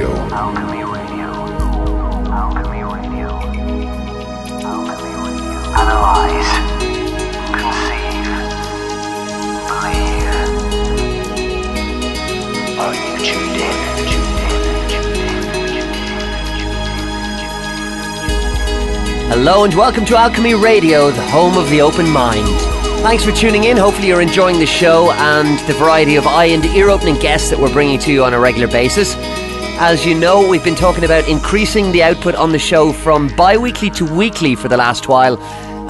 Radio. Alchemy Radio. Alchemy Radio. Alchemy Radio. Analyze. Conceive. Believe. Are you tuned in? Hello and welcome to Alchemy Radio, the home of the open mind. Thanks for tuning in. Hopefully you're enjoying the show and the variety of eye and ear-opening guests that we're bringing to you on a regular basis. As you know, we've been talking about increasing the output on the show from bi-weekly to weekly for the last while,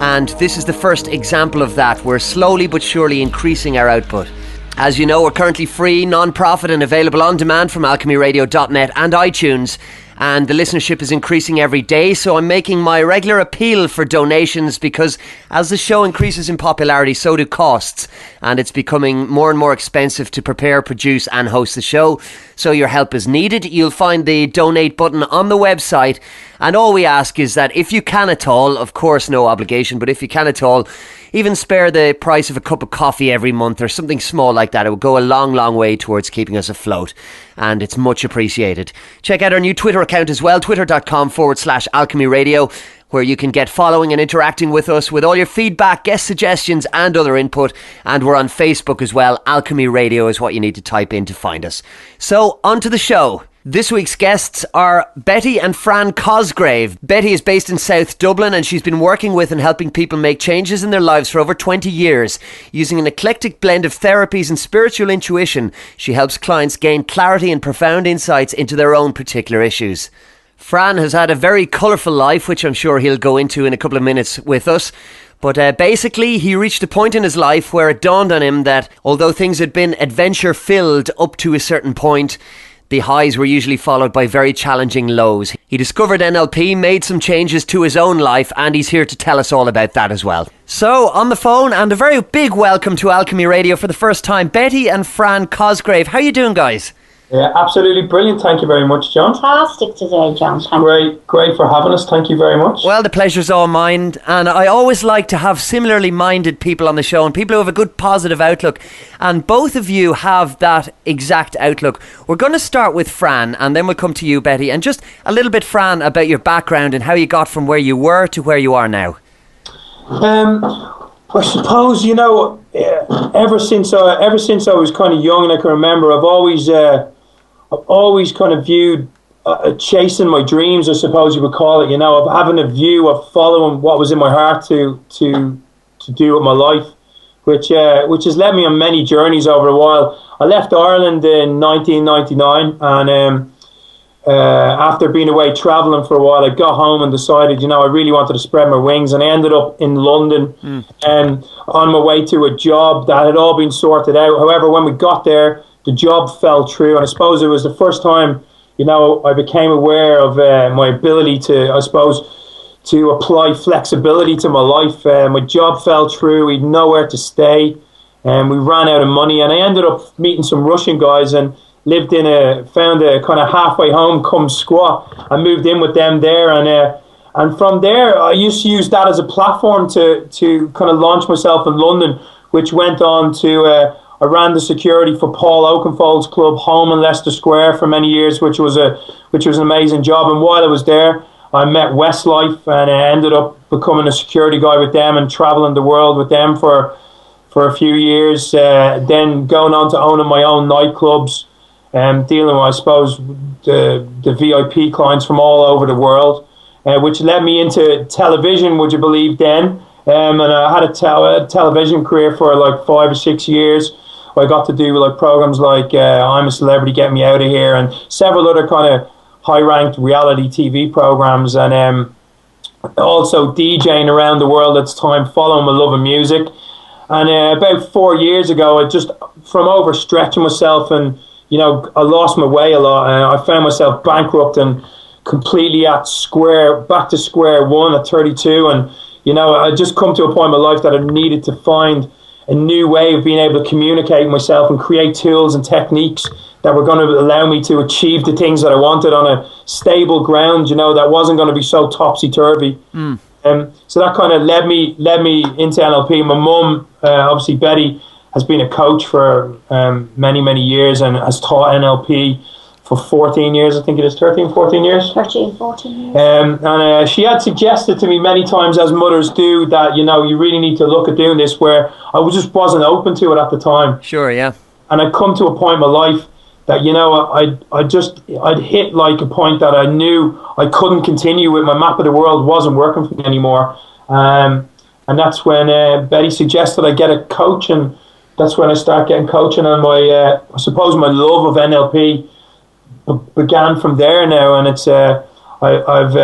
and this is the first example of that. We're slowly but surely increasing our output. As you know, we're currently free, non-profit and available on demand from alchemyradio.net and iTunes. And the listenership is increasing every day, so I'm making my regular appeal for donations because as the show increases in popularity, so do costs, and it's becoming more and more expensive to prepare, produce and host the show, so your help is needed. You'll find the donate button on the website, and all we ask is that if you can at all, of course no obligation, but if you can at all, even spare the price of a cup of coffee every month or something small like that. It would go a long, long way towards keeping us afloat, and it's much appreciated. Check out our new Twitter account as well, twitter.com/Alchemy Radio, where you can get following and interacting with us with all your feedback, guest suggestions and other input. And we're on Facebook as well. Alchemy Radio is what you need to type in to find us. So, on to the show. This week's guests are Betty and Fran Cosgrave. Betty is based in South Dublin and she's been working with and helping people make changes in their lives for over 20 years. Using an eclectic blend of therapies and spiritual intuition, she helps clients gain clarity and profound insights into their own particular issues. Fran has had a very colourful life, which I'm sure he'll go into in a couple of minutes with us. But basically, he reached a point in his life where it dawned on him that although things had been adventure-filled up to a certain point, the highs were usually followed by very challenging lows. He discovered NLP, made some changes to his own life, and he's here to tell us all about that as well. So, on the phone, and a very big welcome to Alchemy Radio for the first time, Betty and Fran Cosgrave. How are you doing, guys? Yeah, absolutely brilliant. Thank you very much, John. Fantastic today, John. Great for having us. Thank you very much. Well, the pleasure's all mine, and I always like to have similarly minded people on the show and people who have a good positive outlook, and both of you have that exact outlook. We're going to start with Fran, and then we'll come to you, Betty, and just a little bit, Fran, about your background and how you got from where you were to where you are now. I suppose, you know, ever since I was kind of young and I can remember, I've always kind of viewed chasing my dreams, I suppose you would call it, you know, of having a view of following what was in my heart to do with my life, which has led me on many journeys over a while. I left Ireland in 1999 and after being away travelling for a while, I got home and decided, you know, I really wanted to spread my wings, and I ended up in London on my way to a job that had all been sorted out. However, when we got there, the job fell through, and I suppose it was the first time, you know, I became aware of my ability to, I suppose, to apply flexibility to my life. My job fell through, we had nowhere to stay, and we ran out of money, and I ended up meeting some Russian guys and found a kind of halfway home come squat. I moved in with them there, and from there I used to use that as a platform to kind of launch myself in London, which went on to I ran the security for Paul Oakenfold's club home in Leicester Square for many years, which was an amazing job. And while I was there, I met Westlife, and I ended up becoming a security guy with them and traveling the world with them for a few years. Then going on to owning my own nightclubs. Dealing with, I suppose, the VIP clients from all over the world, which led me into television, would you believe, then. And I had a television career for like 5 or 6 years. I got to do like programs like I'm a Celebrity, Get Me Out of Here, and several other kind of high-ranked reality TV programs, and also DJing around the world at the time, following my love of music. And about 4 years ago, I just, from overstretching myself and, you know, I lost my way a lot, and I found myself bankrupt and completely back to square one at 32. And, you know, I just come to a point in my life that I needed to find a new way of being able to communicate with myself and create tools and techniques that were going to allow me to achieve the things that I wanted on a stable ground, you know, that wasn't going to be so topsy-turvy. So that kind of led me into NLP. My mum, obviously Betty, has been a coach for many years and has taught NLP for 14 years, I think it is 13, 14 years. 13, 14 years. And she had suggested to me many times, as mothers do, that, you really need to look at doing this, where I just wasn't open to it at the time. Sure, yeah. And I'd come to a point in my life that, I'd hit like a point that I knew I couldn't continue with. My map of the world wasn't working for me anymore. And that's when Betty suggested I get a coach, and that's when I started getting coaching, and I suppose my love of NLP began from there now. And it's I've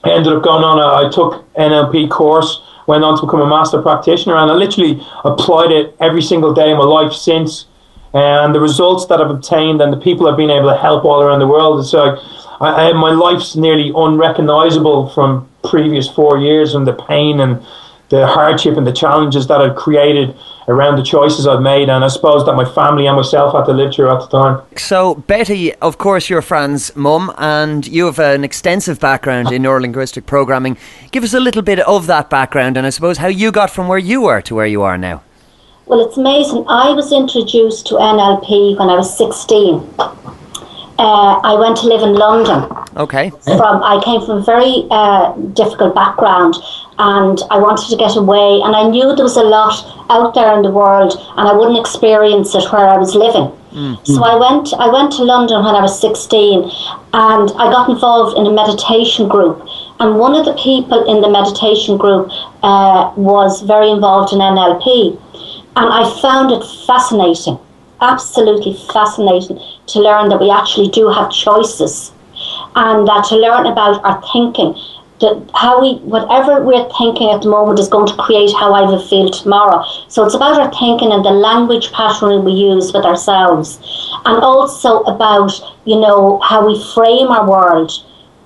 ended up going on I took NLP course, went on to become a master practitioner, and I literally applied it every single day of my life since. And the results that I've obtained and the people I've been able to help all around the world, it's like my life's nearly unrecognizable from previous 4 years, and the pain and the hardship and the challenges that I've created around the choices I've made, and I suppose that my family and myself had to live through at the time. So, Betty, of course, you're Fran's mum, and you have an extensive background in neurolinguistic programming. Give us a little bit of that background, and I suppose how you got from where you were to where you are now. Well, it's amazing. I was introduced to NLP when I was 16. I went to live in London. Okay. I came from a very difficult background, and I wanted to get away, and I knew there was a lot out there in the world, and I wouldn't experience it where I was living. So I went to London when I was 16, and I got involved in a meditation group, and one of the people in the meditation group was very involved in NLP, and I found it fascinating, absolutely fascinating, to learn that we actually do have choices, and that to learn about our thinking, that whatever we're thinking at the moment is going to create how I will feel tomorrow. So it's about our thinking and the language pattern we use with ourselves, and also about, how we frame our world.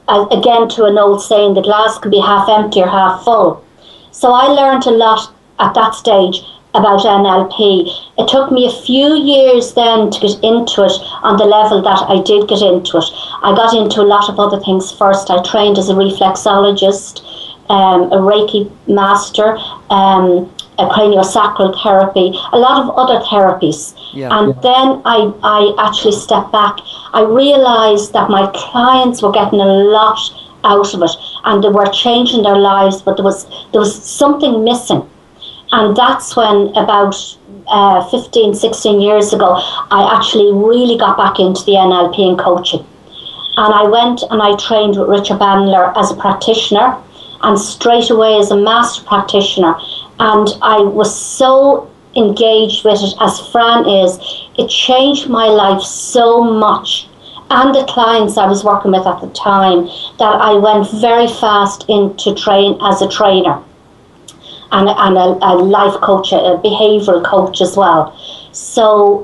Again, to an old saying, the glass can be half empty or half full. So I learned a lot at that stage about NLP. It took me a few years then to get into it on the level that I did get into it. I got into a lot of other things first. I trained as a reflexologist, a Reiki master, a craniosacral therapy, a lot of other therapies. And then I actually stepped back. I realised that my clients were getting a lot out of it, and they were changing their lives, but there was something missing. And that's when, about 15, 16 years ago, I actually really got back into the NLP and coaching. And I went and I trained with Richard Bandler as a practitioner, and straight away as a master practitioner. And I was so engaged with it, as Fran is. It changed my life so much, and the clients I was working with at the time, that I went very fast into train as a trainer. And a life coach, a behavioural coach as well. So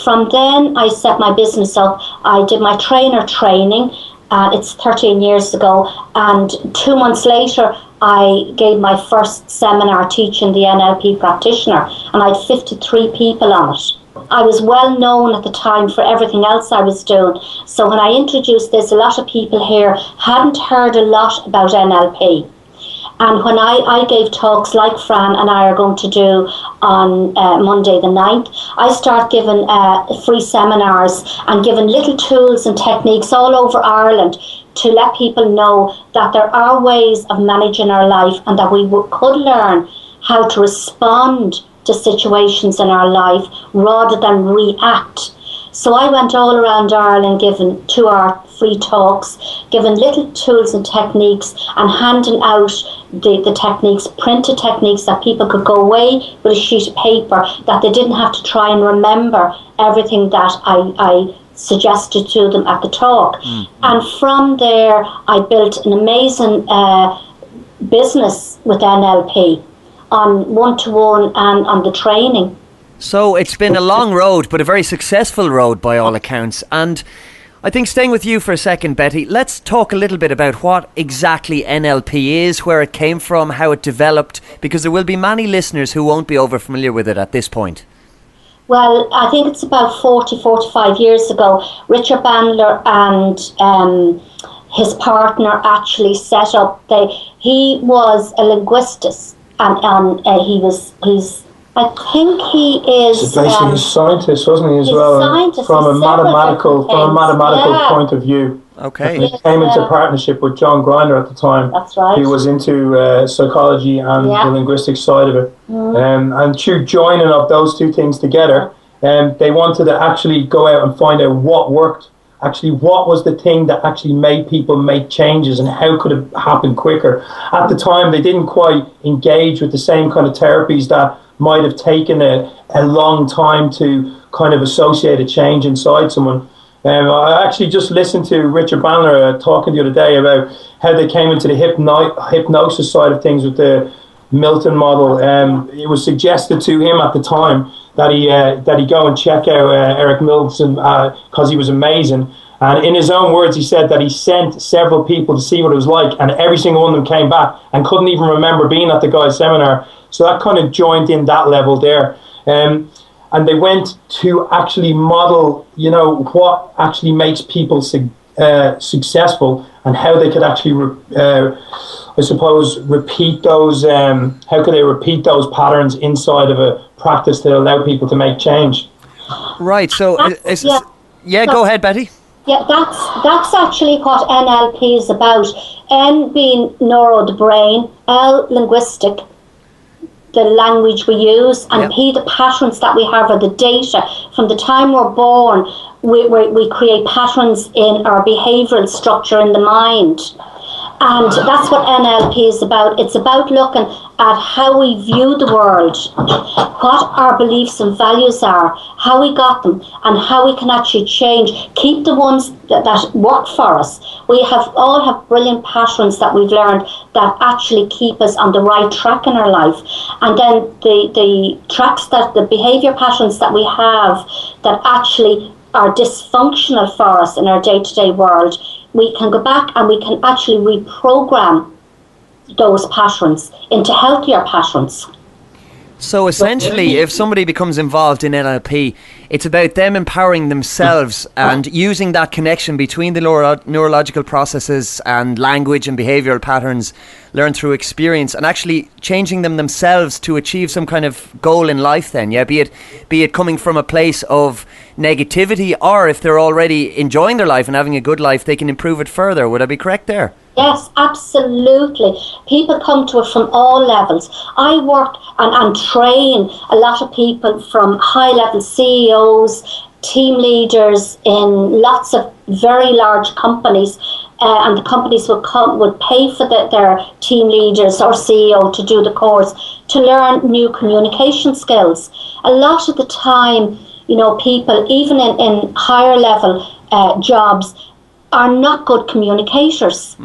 from then I set my business up. I did my trainer training, it's 13 years ago, and 2 months later I gave my first seminar teaching the NLP practitioner, and I had 53 people on it. I was well known at the time for everything else I was doing. So when I introduced this, a lot of people here hadn't heard a lot about NLP. And when I gave talks like Fran and I are going to do on Monday the 9th, I start giving free seminars and giving little tools and techniques all over Ireland to let people know that there are ways of managing our life, and that we could learn how to respond to situations in our life rather than react. So I went all around Ireland giving 2-hour free talks, giving little tools and techniques, and handing out the techniques, printed techniques, that people could go away with a sheet of paper, that they didn't have to try and remember everything that I suggested to them at the talk. And from there, I built an amazing business with NLP on one-to-one and on the training. So it's been a long road, but a very successful road by all accounts. And I think, staying with you for a second, Betty, let's talk a little bit about what exactly NLP is, where it came from, how it developed, because there will be many listeners who won't be over familiar with it at this point. Well, I think it's about 45 years ago, Richard Bandler and his partner actually set up, he was a linguist, and he's I think he is. He's basically a scientist, wasn't he, as he's well? a scientist. From a He's several mathematical different things. point of view. Okay. He came into partnership with John Grinder at the time. That's right. He was into psychology and the linguistic side of it. And through joining of those two things together, they wanted to actually go out and find out what worked. Actually, what was the thing that actually made people make changes, and how could it happen quicker? At the time, they didn't quite engage with the same kind of therapies that might have taken a long time to kind of associate a change inside someone. I actually just listened to Richard Bandler talking the other day about how they came into the hypnosis side of things with the Milton model. It was suggested to him at the time that he go and check out Eric Milton because he was amazing. And in his own words, he said that he sent several people to see what it was like, and every single one of them came back and couldn't even remember being at the guy's seminar. So that kind of joined in that level there. And they went to actually model, what actually makes people successful, and how they could actually, repeat those. How could they repeat those patterns inside of a practice to allow people to make change? Right. So, go ahead, Betty. Yeah, that's actually what NLP is about. N being neuro, the brain, L linguistic, the language we use, and P the patterns that we have, or the data. From the time we're born, we create patterns in our behavioural structure in the mind. And that's what NLP is about. It's about looking at how we view the world, what our beliefs and values are, how we got them, and how we can actually change, keep the ones that work for us. We all have brilliant patterns that we've learned that actually keep us on the right track in our life. And then the tracks, that the behaviour patterns that we have that actually are dysfunctional for us in our day-to-day world, we can go back and we can actually reprogram those patterns into healthier patterns. So essentially, if somebody becomes involved in NLP, it's about them empowering themselves and using that connection between the neurological processes and language and behavioural patterns learned through experience, and actually changing them themselves to achieve some kind of goal in life then, be it coming from a place of negativity, or if they're already enjoying their life and having a good life, they can improve it further. Would I be correct there? Yes, absolutely. People come to it from all levels. I work and train a lot of people from high-level CEOs, team leaders in lots of very large companies, and the companies would pay for their team leaders or CEO to do the course to learn new communication skills. A lot of the time, people, even in higher level jobs, are not good communicators.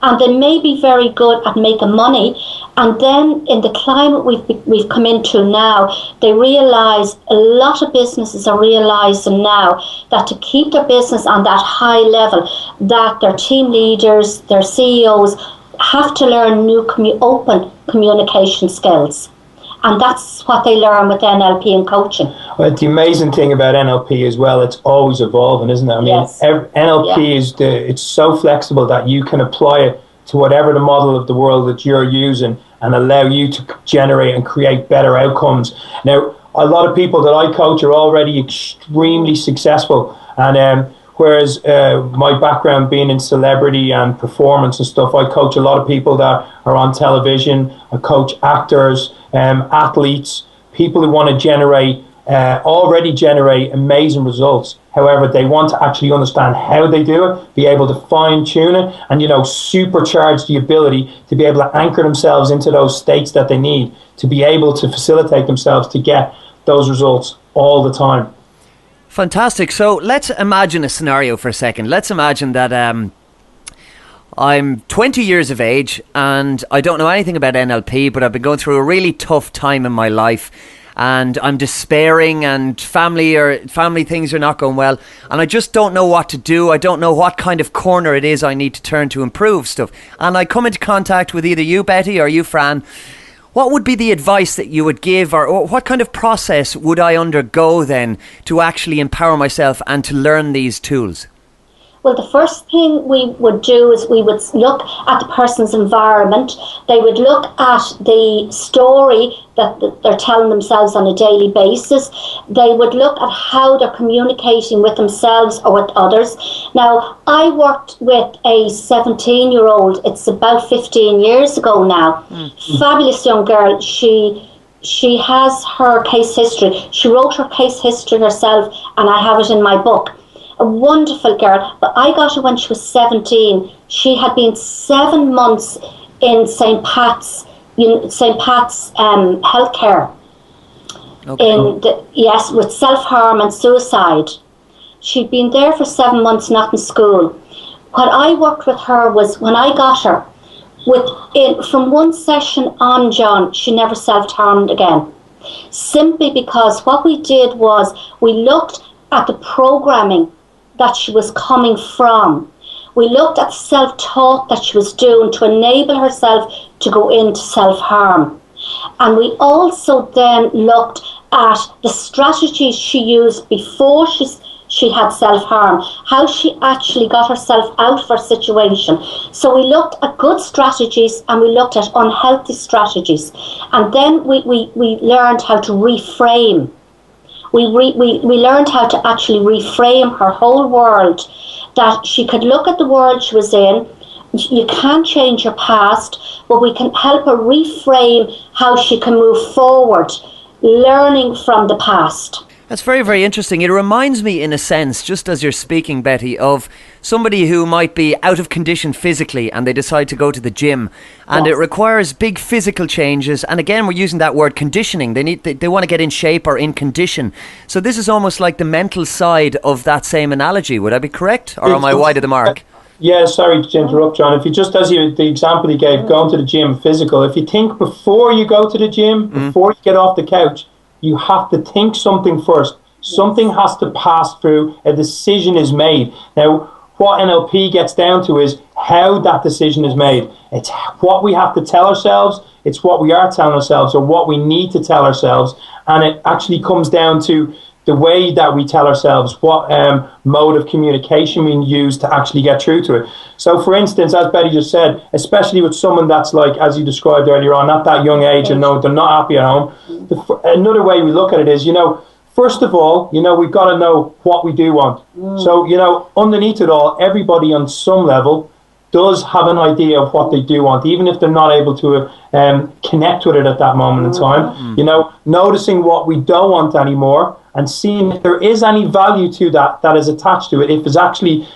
And they may be very good at making money, and then in the climate we've come into now, they realise, a lot of businesses are realising now that to keep their business on that high level, that their team leaders, their CEOs have to learn new open communication skills. And that's what they learn with NLP and coaching. Well, the amazing thing about NLP as well, it's always evolving, isn't it? I mean, yes. NLP it's so flexible that you can apply it to whatever the model of the world that you're using and allow you to generate and create better outcomes. Now, a lot of people that I coach are already extremely successful, and whereas my background being in celebrity and performance and stuff, I coach a lot of people that are on television. I coach actors, athletes, people who want to already generate amazing results. However, they want to actually understand how they do it, be able to fine tune it, and supercharge the ability to be able to anchor themselves into those states that they need to be able to facilitate themselves to get those results all the time. Fantastic. So let's imagine a scenario for a second. Let's imagine that I'm 20 years of age and I don't know anything about NLP, but I've been going through a really tough time in my life, and I'm despairing, and family things are not going well, and I just don't know what to do. I don't know what kind of corner it is I need to turn to improve stuff. And I come into contact with either you, Betty, or you, Fran. What would be the advice that you would give, or what kind of process would I undergo then to actually empower myself and to learn these tools? Well, the first thing we would do is we would look at the person's environment. They would look at the story that they're telling themselves on a daily basis. They would look at how they're communicating with themselves or with others. Now, I worked with a 17-year-old. It's about 15 years ago now. Fabulous young girl. She has her case history. She wrote her case history herself, and I have it in my book. A wonderful girl, but I got her when she was 17. She had been 7 months in St. Pat's healthcare. Yes, with self-harm and suicide. She'd been there for 7 months, not in school. What I worked with her was, when I got her, from one session on, John, she never self-harmed again. Simply because what we did was we looked at the programming that she was coming from. We looked at self-talk that she was doing to enable herself to go into self-harm. And we also then looked at the strategies she used before she had self-harm, how she actually got herself out of her situation. So we looked at good strategies and we looked at unhealthy strategies. And then we learned how to reframe. We learned how to actually reframe her whole world, that she could look at the world she was in. You can't change your past, but we can help her reframe how she can move forward, learning from the past. That's very, very interesting. It reminds me, in a sense, just as you're speaking, Betty, of somebody who might be out of condition physically and they decide to go to the gym, and it requires big physical changes. And again, we're using that word conditioning. They want to get in shape or in condition. So this is almost like the mental side of that same analogy. Would I be correct? Or am I wide of the mark? Yeah, sorry to interrupt, John. If you just, the example you gave, going to the gym, physical, if you think before you go to the gym, before you get off the couch, you have to think something first. Something has to pass through. A decision is made. Now, what NLP gets down to is how that decision is made. It's what we have to tell ourselves. It's what we are telling ourselves, or what we need to tell ourselves. And it actually comes down to the way that we tell ourselves, what mode of communication we use to actually get through to it. So, for instance, as Betty just said, especially with someone that's like, as you described earlier on, at that young age, and no, they're not happy at home. Another way we look at it is, first of all, we've got to know what we do want. So, underneath it all, everybody on some level does have an idea of what they do want, even if they're not able to connect with it at that moment in time. Noticing what we don't want anymore, and seeing if there is any value to that is attached to it, if it's actually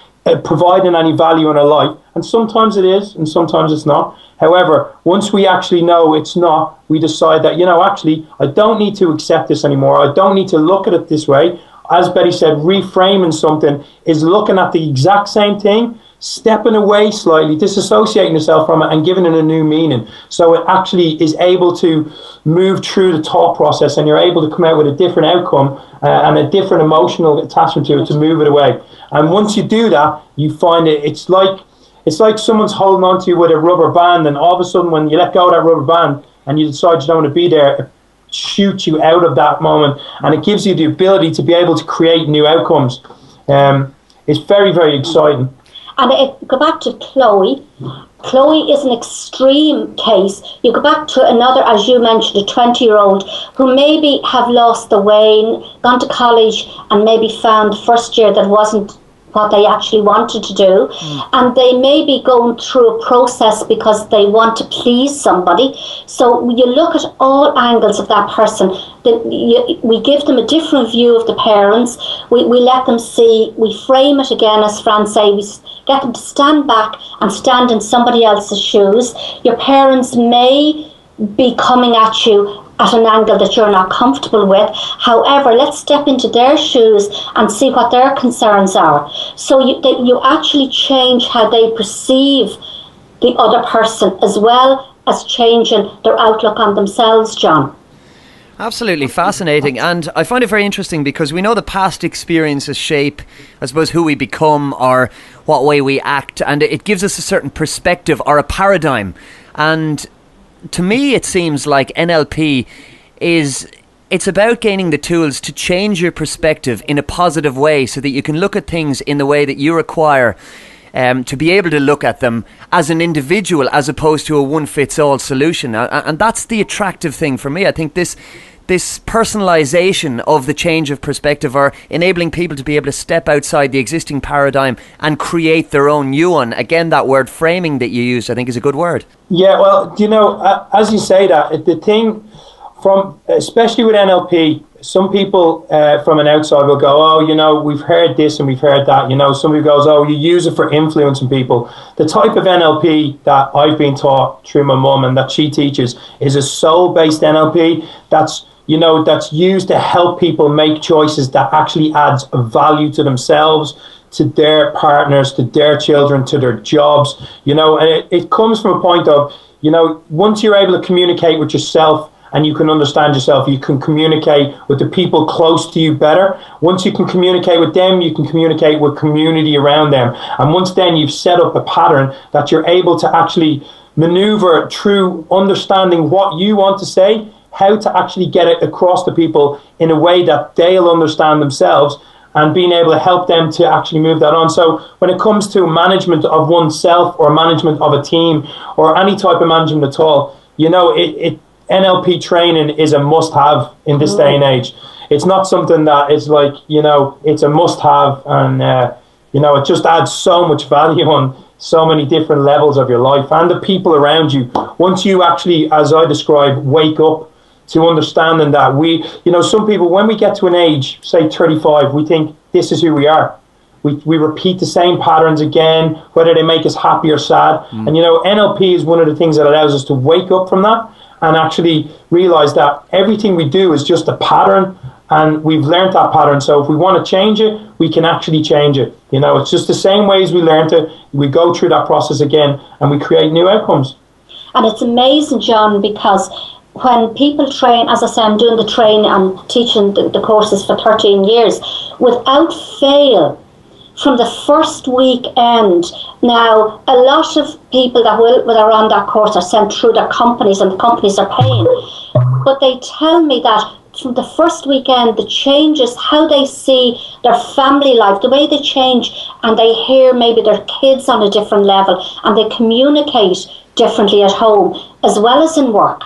providing any value in our life. And sometimes it is, and sometimes it's not. However, once we actually know it's not, we decide that, actually, I don't need to accept this anymore. I don't need to look at it this way. As Betty said, reframing something is looking at the exact same thing, stepping away slightly, disassociating yourself from it and giving it a new meaning. So it actually is able to move through the thought process, and you're able to come out with a different outcome and a different emotional attachment to it to move it away. And once you do that, you find it's like someone's holding on to you with a rubber band, and all of a sudden when you let go of that rubber band and you decide you don't want to be there, it shoots you out of that moment, and it gives you the ability to be able to create new outcomes. It's very, very exciting. And go back to Chloe. Chloe is an extreme case. You go back to another, as you mentioned, a 20-year-old who maybe have lost the way, gone to college, and maybe found the first year that wasn't what they actually wanted to do. And they may be going through a process because they want to please somebody. So you look at all angles of that person. We give them a different view of the parents. We let them see, we frame it again, as Fran say, we get them to stand back and stand in somebody else's shoes. Your parents may be coming at you at an angle that you're not comfortable with. However, let's step into their shoes and see what their concerns are. So you actually change how they perceive the other person, as well as changing their outlook on themselves, John. Absolutely fascinating. And I find it very interesting because we know the past experiences shape, I suppose, who we become or what way we act, and it gives us a certain perspective or a paradigm. And to me, it seems like NLP is it's about gaining the tools to change your perspective in a positive way so that you can look at things in the way that you require to be able to look at them as an individual as opposed to a one-fits-all solution. And that's the attractive thing for me. I think this personalization of the change of perspective, or enabling people to be able to step outside the existing paradigm and create their own new one. Again, that word framing that you used, I think, is a good word. Yeah, well, as you say that, the thing from, especially with NLP, some people from an outside will go, oh, we've heard this and we've heard that. Somebody goes, oh, you use it for influencing people. The type of NLP that I've been taught through my mum and that she teaches is a soul-based NLP that's used to help people make choices that actually adds value to themselves, to their partners, to their children, to their jobs, and it comes from a point of, once you're able to communicate with yourself and you can understand yourself, you can communicate with the people close to you better. Once you can communicate with them, you can communicate with community around them. And once then you've set up a pattern that you're able to actually maneuver through understanding what you want to say, how to actually get it across to people in a way that they'll understand themselves, and being able to help them to actually move that on. So when it comes to management of oneself or management of a team or any type of management at all, NLP training is a must-have in this day and age. It's not something that is like, it's a must-have, and, it just adds so much value on so many different levels of your life and the people around you. Once you actually, as I describe, wake up to understanding that some people, when we get to an age, say 35, we think this is who we are. We repeat the same patterns again, whether they make us happy or sad. And, NLP is one of the things that allows us to wake up from that and actually realize that everything we do is just a pattern, and we've learned that pattern. So if we want to change it, we can actually change it. It's just the same way as we learned it. We go through that process again and we create new outcomes. And it's amazing, John, because when people train, as I say, I'm doing the training, I'm teaching the courses for 13 years, without fail, from the first weekend. Now, a lot of people that are on that course are sent through their companies, and the companies are paying. But they tell me that from the first weekend, the changes, how they see their family life, the way they change, and they hear maybe their kids on a different level, and they communicate differently at home as well as in work.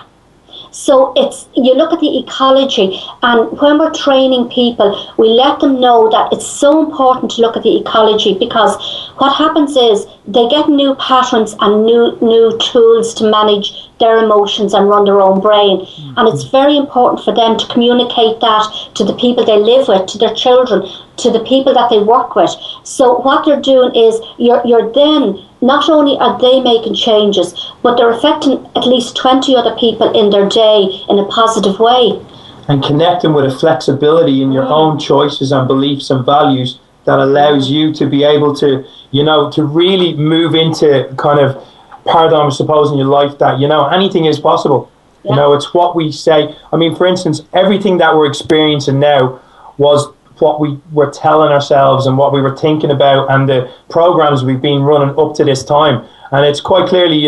So you look at the ecology, and when we're training people, we let them know that it's so important to look at the ecology, because what happens is they get new patterns and new tools to manage their emotions and run their own brain. Mm-hmm. And it's very important for them to communicate that to the people they live with, to their children, to the people that they work with. So what they're doing is you're then, not only are they making changes, but they're affecting at least 20 other people in their day in a positive way. And connecting with a flexibility in your own choices and beliefs and values that allows you to be able to, to really move into kind of paradigm, I suppose, in your life that, anything is possible. Yeah. It's what we say. I mean, for instance, everything that we're experiencing now was what we were telling ourselves and what we were thinking about, and the programs we've been running up to this time. And it's quite clearly,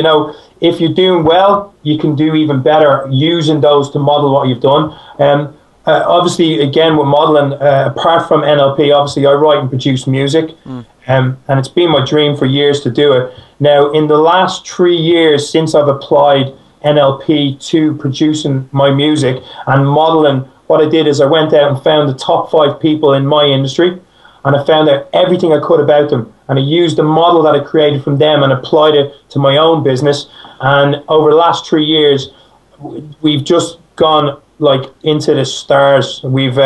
if you're doing well, you can do even better using those to model what you've done. Obviously, again, with modeling, apart from NLP, obviously I write and produce music, and it's been my dream for years to do it. Now, in the last 3 years since I've applied NLP to producing my music and modeling, what I did is I went out and found the top 5 people in my industry, and I found out everything I could about them, and I used the model that I created from them and applied it to my own business. And over the last 3 years, we've just gone like into the stars. We've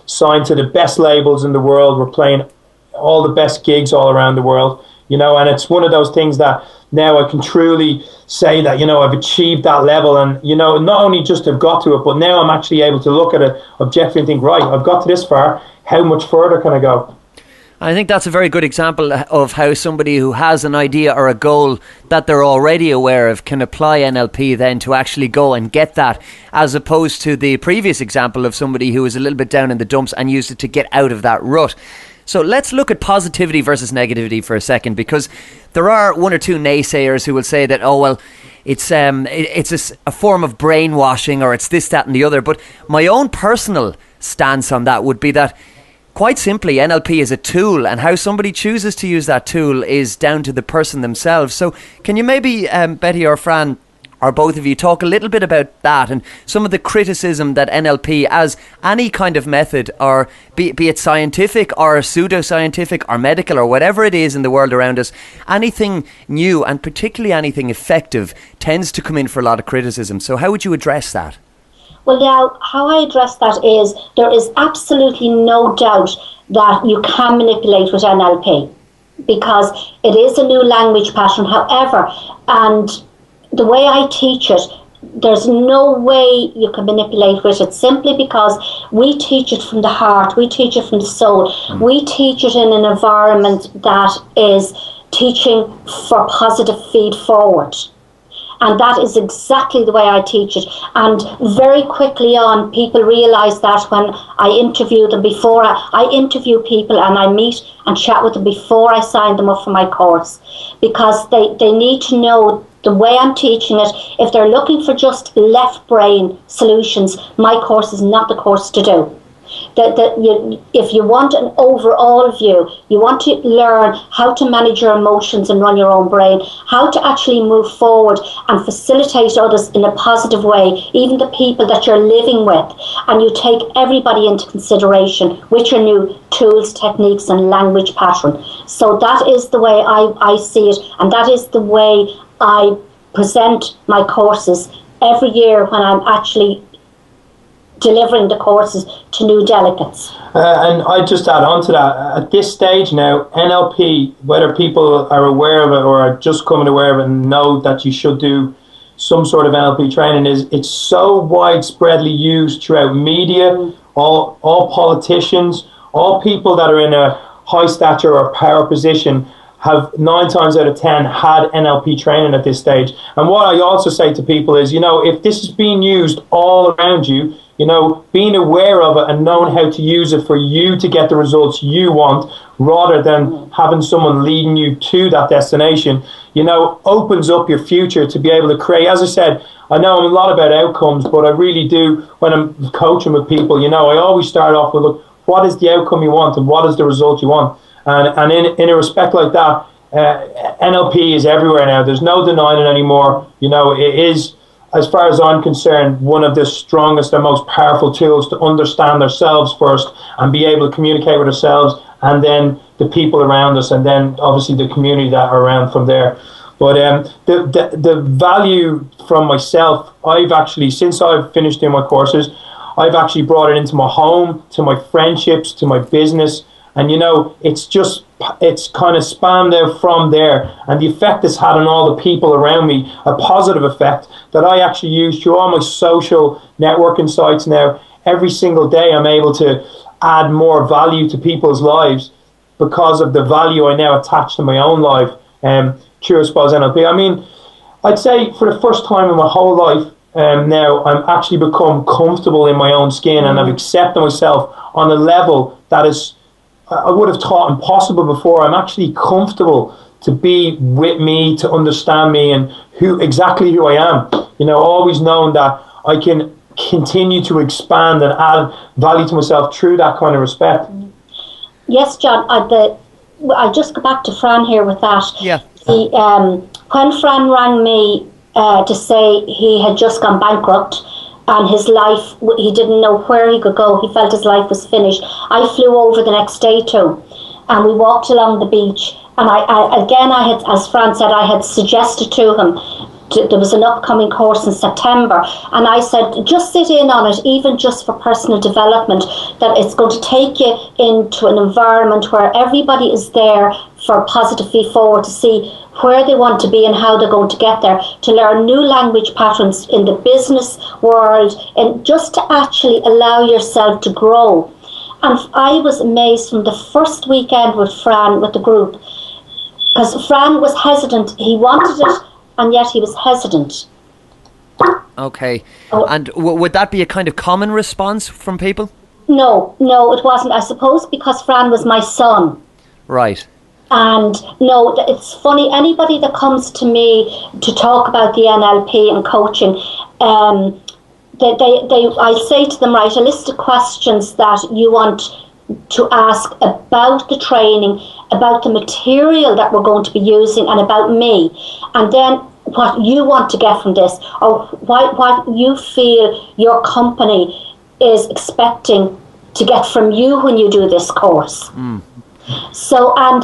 signed to the best labels in the world. We're playing all the best gigs all around the world, and it's one of those things that now I can truly say that, I've achieved that level, and, not only just have got to it, but now I'm actually able to look at it objectively and think, right, I've got to this far, how much further can I go? I think that's a very good example of how somebody who has an idea or a goal that they're already aware of can apply NLP then to actually go and get that, as opposed to the previous example of somebody who was a little bit down in the dumps and used it to get out of that rut. So let's look at positivity versus negativity for a second, because there are one or two naysayers who will say that, oh, well, it's a form of brainwashing, or it's this, that and the other. But my own personal stance on that would be that, quite simply, NLP is a tool, and how somebody chooses to use that tool is down to the person themselves. So can you maybe, Betty or Fran, or both of you, talk a little bit about that and some of the criticism that NLP, as any kind of method, or be it scientific or pseudoscientific or medical or whatever it is in the world around us, anything new and particularly anything effective tends to come in for a lot of criticism. So how would you address that? Well, now, how I address that is there is absolutely no doubt that you can manipulate with NLP because it is a new language pattern. However, and the way I teach it, there's no way you can manipulate with it, simply because we teach it from the heart, we teach it from the soul, we teach it in an environment that is teaching for positive feed forward. And that is exactly the way I teach it. And very quickly on, people realise that when I interview them, before I interview people and I meet and chat with them before I sign them up for my course, because they need to know the way I'm teaching it. If they're looking for just left brain solutions, my course is not the course to do. If you want an overall view, you want to learn how to manage your emotions and run your own brain, how to actually move forward and facilitate others in a positive way, even the people that you're living with, and you take everybody into consideration with your new tools, techniques and language pattern. So that is the way I see it, and that is the way I present my courses every year when I'm actually delivering the courses to new delegates. And I just add on to that, at this stage now, NLP, whether people are aware of it or are just coming aware of it and know that you should do some sort of NLP training, it's so widespreadly used throughout media, all politicians, all people that are in a high stature or power position have 9 times out of 10 had NLP training at this stage. And what I also say to people is, if this is being used all around you, being aware of it and knowing how to use it for you to get the results you want, rather than having someone leading you to that destination, opens up your future to be able to create. As I said, I know I'm a lot about outcomes, but I really do, when I'm coaching with people, I always start off with, look, what is the outcome you want and what is the result you want? And in a respect like that, NLP is everywhere now. There's no denying it anymore. It is, as far as I'm concerned, one of the strongest and most powerful tools to understand ourselves first and be able to communicate with ourselves, and then the people around us, and then obviously the community that are around from there. But the value from myself, I've actually, since I've finished doing my courses, I've actually brought it into my home, to my friendships, to my business. And it's kind of spanned out from there, and the effect it's had on all the people around me, a positive effect that I actually use through all my social networking sites now. Every single day I'm able to add more value to people's lives because of the value I now attach to my own life through, I suppose, NLP. I mean, I'd say for the first time in my whole life now, I'm actually become comfortable in my own skin, and I've accepted myself on a level that is, I would have thought, impossible before. I'm actually comfortable to be with me, to understand me and who I am. Always knowing that I can continue to expand and add value to myself through that kind of respect. Yes, John, I'll just go back to Fran here with that. Yeah. When Fran rang me to say he had just gone bankrupt, and his life, he didn't know where he could go. He felt his life was finished. I flew over the next day too, and we walked along the beach. And I had, as Fran said, I had suggested to him, there was an upcoming course in September, and I said, just sit in on it, even just for personal development, that it's going to take you into an environment where everybody is there for positive feed forward, to see where they want to be and how they're going to get there, to learn new language patterns in the business world, and just to actually allow yourself to grow. And I was amazed from the first weekend with Fran, with the group, because Fran was hesitant. He wanted it, and yet he was hesitant. Okay. And would that be a kind of common response from people? No, it wasn't. I suppose because Fran was my son. Right. And no, it's funny, anybody that comes to me to talk about the NLP and coaching, I say to them, write a list of questions that you want to ask about the training, about the material that we're going to be using, and about me. And then what you want to get from this, or what you feel your company is expecting to get from you when you do this course. So, and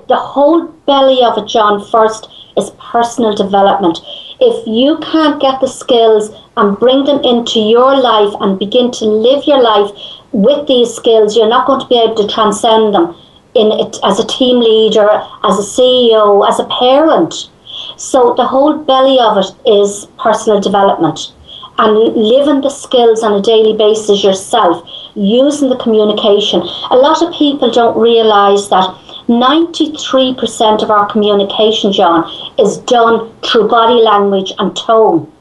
the whole belly of it, John, first is personal development. If you can't get the skills and bring them into your life and begin to live your life with these skills, you're not going to be able to transcend them in it as a team leader, as a CEO, as a parent. So the whole belly of it is personal development and living the skills on a daily basis yourself, using the communication. A lot of people don't realise that 93% of our communication, John, is done through body language and tone.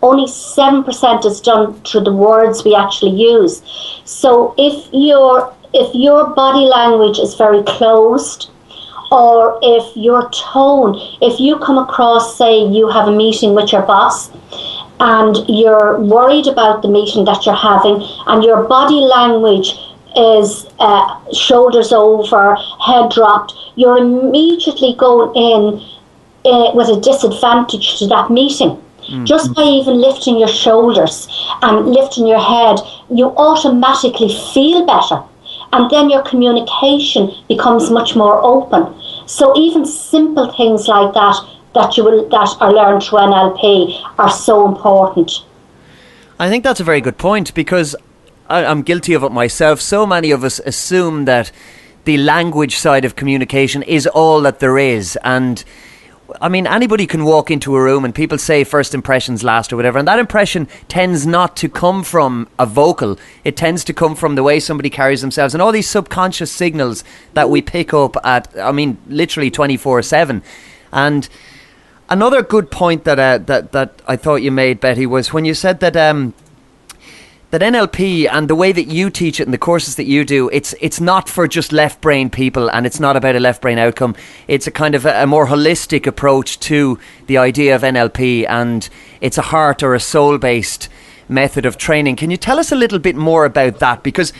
Only 7% is done through the words we actually use. So if your body language is very closed, or if your tone, if you come across, say you have a meeting with your boss and you're worried about the meeting that you're having, and your body language is shoulders over, head dropped, you're immediately going in with a disadvantage to that meeting. Just by even lifting your shoulders and lifting your head, you automatically feel better. And then your communication becomes much more open. So even simple things like that that are learned through NLP are so important. I think that's a very good point, because I'm guilty of it myself. So many of us assume that the language side of communication is all that there is. And I mean, anybody can walk into a room and people say first impressions last or whatever, and that impression tends not to come from a vocal. It tends to come from the way somebody carries themselves and all these subconscious signals that we pick up at, I mean, literally 24/7. And another good point that I thought you made, Betty, was when you said that that NLP and the way that you teach it and the courses that you do, it's not for just left brain people, and it's not about a left brain outcome. It's a kind of a more holistic approach to the idea of NLP, and it's a heart or a soul based method of training. Can you tell us a little bit more about that? Because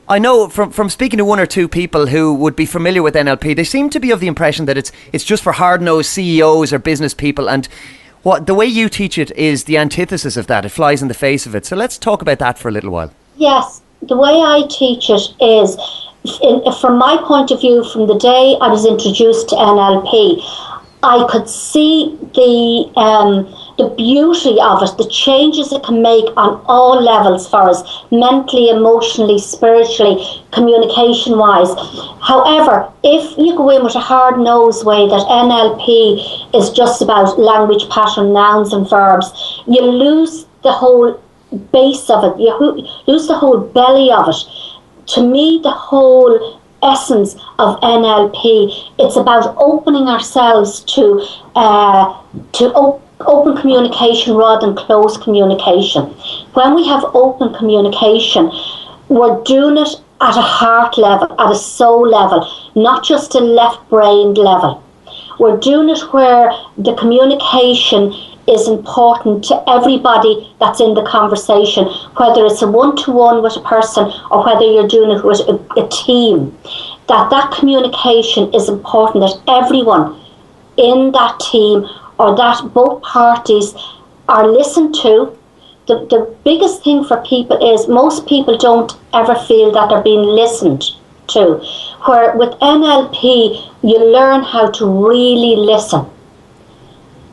I know from speaking to one or two people who would be familiar with NLP, they seem to be of the impression that it's just for hard-nosed CEOs or business people, and the way you teach it is the antithesis of that. It flies in the face of it. So let's talk about that for a little while. Yes, the way I teach it is, from my point of view, from the day I was introduced to NLP, I could see the beauty of it, the changes it can make on all levels for us, mentally, emotionally, spiritually, communication-wise. However, if you go in with a hard-nosed way that NLP is just about language pattern, nouns and verbs, you lose the whole base of it, you lose the whole belly of it. To me, the whole essence of NLP, it's about opening ourselves to open communication rather than closed communication. When we have open communication, we're doing it at a heart level, at a soul level, not just a left brain level. We're doing it where the communication is important to everybody that's in the conversation, whether it's a one-to-one with a person or whether you're doing it with a team. That communication is important, that everyone in that team or that both parties are listened to. The biggest thing for people is most people don't ever feel that they're being listened to. Where with NLP, you learn how to really listen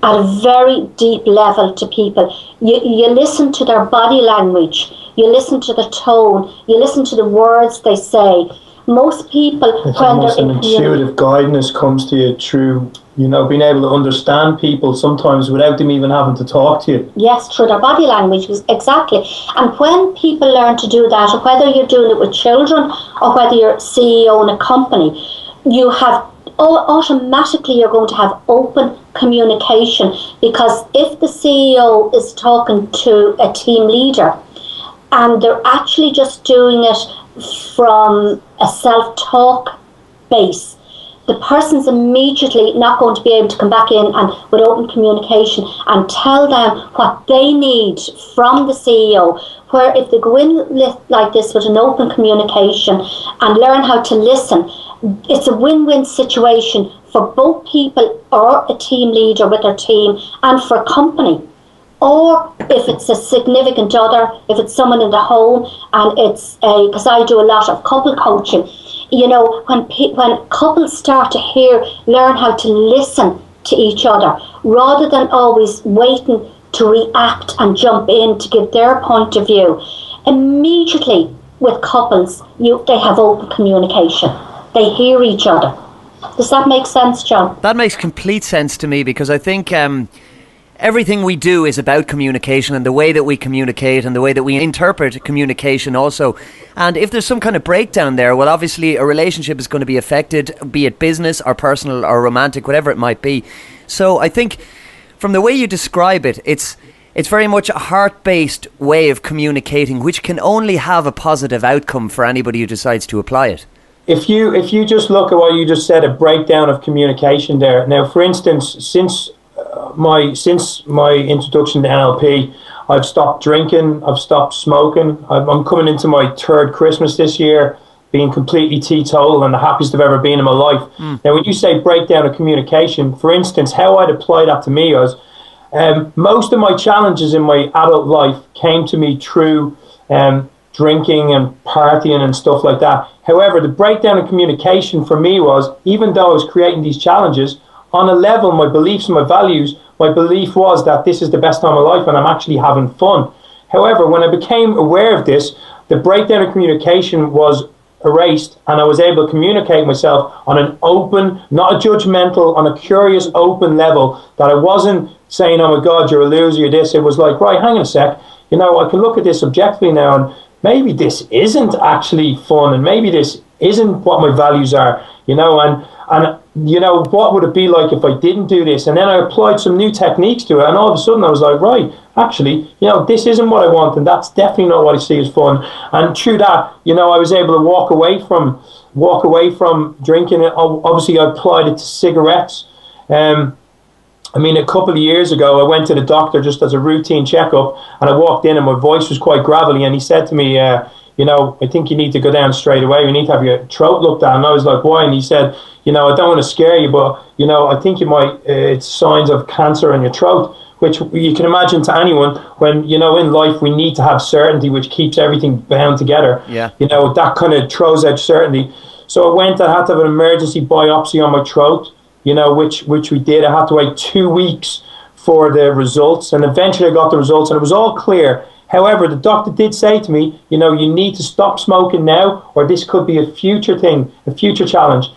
at a very deep level to people. You listen to their body language, you listen to the tone, you listen to the words they say. Most people, it's when almost an intuitive guidance comes to you through, being able to understand people sometimes without them even having to talk to you. Yes, through their body language, exactly. And when people learn to do that, whether you're doing it with children or whether you're CEO in a company, you have automatically you're going to have open communication, because if the CEO is talking to a team leader and they're actually just doing it from a self-talk base, the person's immediately not going to be able to come back in and with open communication and tell them what they need from the CEO. Where if they go in like this with an open communication and learn how to listen, it's a win-win situation for both people or a team leader with their team and for a company. Or if it's a significant other, if it's someone in the home, and it's because I do a lot of couple coaching, you know, when couples start to learn how to listen to each other rather than always waiting to react and jump in to give their point of view. Immediately with couples, they have open communication. They hear each other. Does that make sense, John? That makes complete sense to me, because I think everything we do is about communication, and the way that we communicate and the way that we interpret communication also. And if there's some kind of breakdown there, well, obviously a relationship is going to be affected, be it business or personal or romantic, whatever it might be. So I think from the way you describe it, it's very much a heart-based way of communicating, which can only have a positive outcome for anybody who decides to apply it. If you just look at what you just said, a breakdown of communication there. Now, for instance, since my introduction to NLP, I've stopped drinking, I've stopped smoking. I'm coming into my third Christmas this year, being completely teetotal and the happiest I've ever been in my life. Now, when you say breakdown of communication, for instance, how I'd apply that to me was most of my challenges in my adult life came to me through drinking and partying and stuff like that. However, the breakdown of communication for me was, even though I was creating these challenges, on a level, my beliefs and my values, my belief was that this is the best time of life and I'm actually having fun. However, when I became aware of this, the breakdown of communication was erased, and I was able to communicate myself on an open, not a judgmental, on a curious, open level, that I wasn't saying, oh my God, you're a loser, you're this. It was like, right, hang on a sec, you know, I can look at this objectively now, and maybe this isn't actually fun, and maybe this isn't what my values are, you know, and you know, what would it be like if I didn't do this? And then I applied some new techniques to it, and all of a sudden I was like, right, actually, you know, this isn't what I want, and that's definitely not what I see as fun. And through that, you know, I was able to walk away from drinking. Obviously, I applied it to cigarettes. I mean, a couple of years ago, I went to the doctor just as a routine checkup, and I walked in and my voice was quite gravelly, and he said to me, you know, I think you need to go down straight away. We need to have your throat looked at. And I was like, why? And he said, you know, I don't want to scare you, but, you know, I think you might, it's signs of cancer in your throat, which you can imagine to anyone when, you know, in life we need to have certainty, which keeps everything bound together. Yeah. You know, that kind of throws out certainty. So I had to have an emergency biopsy on my throat, you know, which we did. I had to wait 2 weeks for the results, and eventually I got the results, and it was all clear. However, the doctor did say to me, you know, you need to stop smoking now, or this could be a future thing, a future challenge.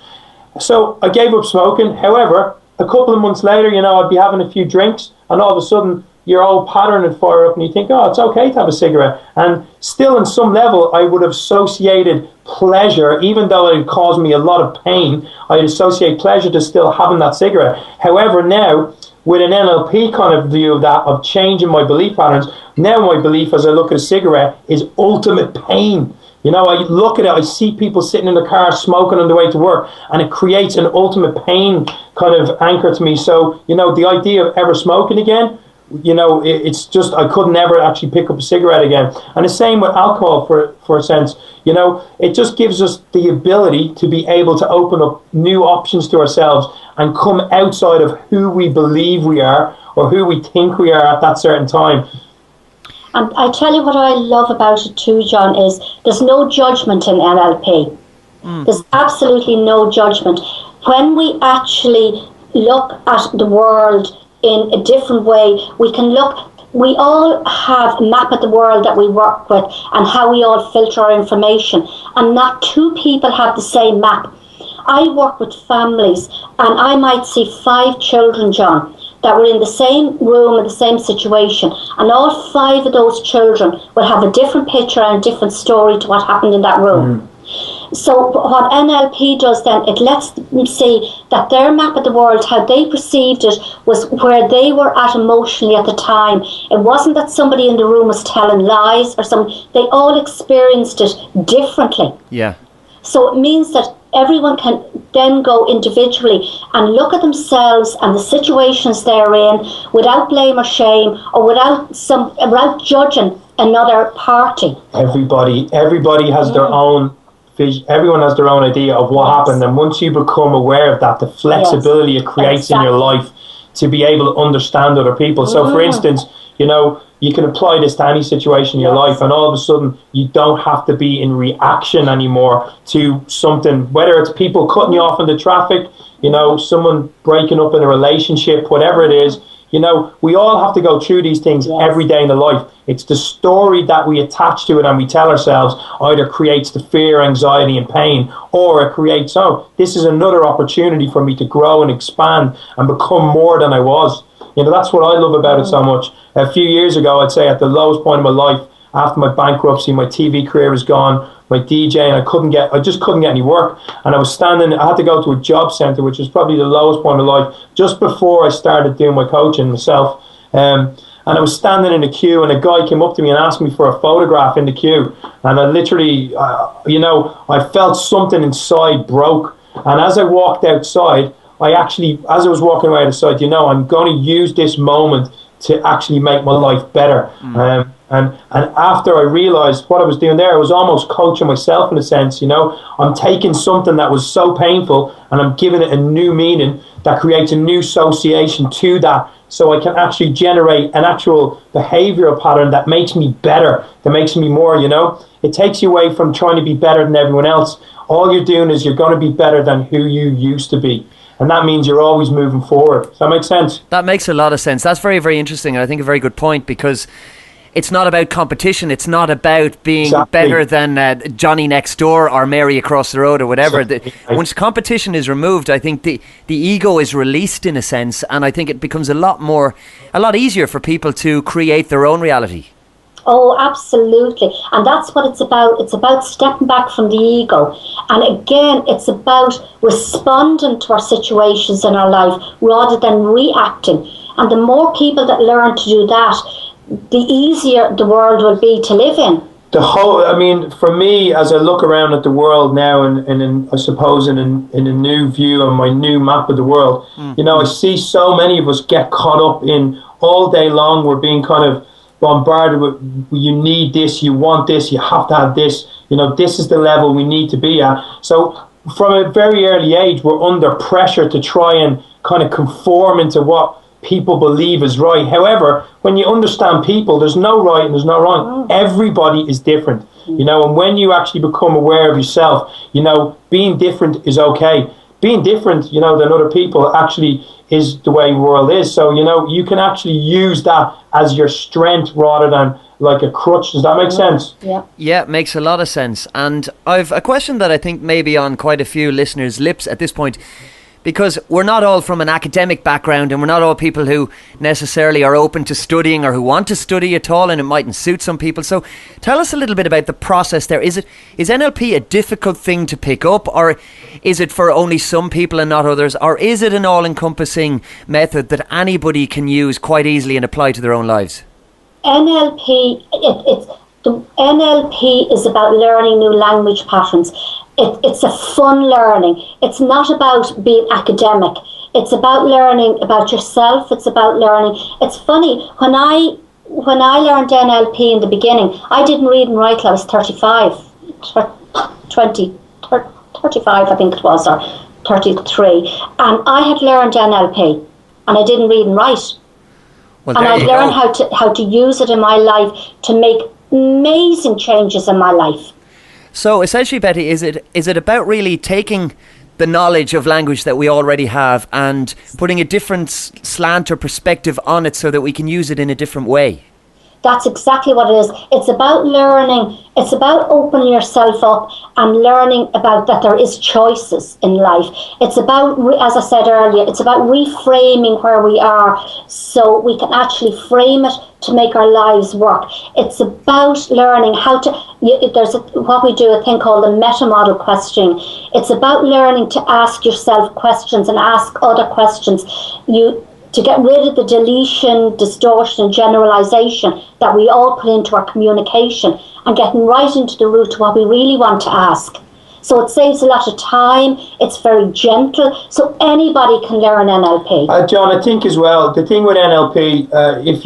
So I gave up smoking. However, a couple of months later, you know, I'd be having a few drinks, and all of a sudden your old pattern would fire up, and you think, oh, it's okay to have a cigarette. And still, on some level, I would have associated pleasure, even though it caused me a lot of pain, I'd associate pleasure to still having that cigarette. However, now, with an NLP kind of view of that, of changing my belief patterns, now my belief as I look at a cigarette is ultimate pain. You know, I look at it, I see people sitting in the car smoking on the way to work, and it creates an ultimate pain kind of anchor to me. So, you know, the idea of ever smoking again, you know, it's just, I could never actually pick up a cigarette again. And the same with alcohol for a sense. You know, it just gives us the ability to be able to open up new options to ourselves and come outside of who we believe we are or who we think we are at that certain time. And I tell you what I love about it too, John, is there's no judgment in NLP. There's absolutely no judgment. When we actually look at the world in a different way, we all have a map of the world that we work with and how we all filter our information, and not two people have the same map. I work with families, and I might see 5 children, John, that were in the same room in the same situation, and all 5 of those children will have a different picture and a different story to what happened in that room. So what NLP does then, it lets them see that their map of the world, how they perceived it, was where they were at emotionally at the time. It wasn't that somebody in the room was telling lies or something. They all experienced it differently. Yeah. So it means that everyone can then go individually and look at themselves and the situations they're in without blame or shame, or without judging another party. Everybody has their own vision. Everyone has their own idea of what happened, and once you become aware of that, the flexibility it creates in your life to be able to understand other people. So, for instance, you can apply this to any situation in your life, and all of a sudden you don't have to be in reaction anymore to something, whether it's people cutting you off in the traffic, someone breaking up in a relationship, whatever it is. We all have to go through these things every day in the life. It's the story that we attach to it and we tell ourselves either creates the fear, anxiety and pain, or it creates, this is another opportunity for me to grow and expand and become more than I was. That's what I love about it so much. A few years ago, I'd say at the lowest point of my life, after my bankruptcy, my TV career was gone, my DJing, I just couldn't get any work. And I had to go to a job centre, which was probably the lowest point of my life, just before I started doing my coaching myself. And I was standing in a queue, and a guy came up to me and asked me for a photograph in the queue. And I literally, I felt something inside broke. And as I walked outside, as I was walking away outside, I'm going to use this moment to actually make my life better. And after I realised what I was doing there, I was almost coaching myself in a sense, I'm taking something that was so painful and I'm giving it a new meaning that creates a new association to that, so I can actually generate an actual behavioural pattern that makes me better, that makes me more, It takes you away from trying to be better than everyone else. All you're doing is you're going to be better than who you used to be. And that means you're always moving forward. Does that make sense? That makes a lot of sense. That's very, very interesting. And I think a very good point, because it's not about competition. It's not about being better than Johnny next door or Mary across the road or whatever. Once competition is removed, I think the ego is released in a sense. And I think it becomes a lot easier for people to create their own reality. Oh, absolutely. And that's what it's about. It's about stepping back from the ego. And again, it's about responding to our situations in our life rather than reacting. And the more people that learn to do that, the easier the world will be to live in. For me, as I look around at the world now, and I suppose in a new view on my new map of the world, I see so many of us get caught up in all day long. We're being kind of bombarded with, you need this, you want this, you have to have this, this is the level we need to be at. So from a very early age, we're under pressure to try and kind of conform into what people believe is right. However, when you understand people, there's no right and there's no wrong. Everybody is different, and when you actually become aware of yourself, being different is okay. Being different, than other people actually is the way the world is. So, you can actually use that as your strength rather than like a crutch. Does that make sense? Yeah, it makes a lot of sense. And I've a question that I think may be on quite a few listeners' lips at this point, because we're not all from an academic background, and we're not all people who necessarily are open to studying or who want to study at all, and it mightn't suit some people. So tell us a little bit about the process there. Is NLP a difficult thing to pick up, or is it for only some people and not others, or is it an all-encompassing method that anybody can use quite easily and apply to their own lives? NLP is about learning new language patterns. It's a fun learning. It's not about being academic. It's about learning about yourself. It's about learning. It's funny, when I learned NLP in the beginning, I didn't read and write till I was 35, I think it was, or 33. And I had learned NLP, and I didn't read and write. Well, and I learned how to use it in my life to make amazing changes in my life. So essentially, Betty, is it about really taking the knowledge of language that we already have and putting a different slant or perspective on it so that we can use it in a different way? That's exactly what it is. It's about learning. It's about opening yourself up and learning about that there is choices in life. It's about, as I said earlier, it's about reframing where we are so we can actually frame it to make our lives work. It's about learning how to, what we do, a thing called the meta-model questioning. It's about learning to ask yourself questions and ask other questions. To get rid of the deletion, distortion and generalization that we all put into our communication and getting right into the root of what we really want to ask. So it saves a lot of time. It's very gentle. So anybody can learn NLP. John, I think as well, the thing with NLP, if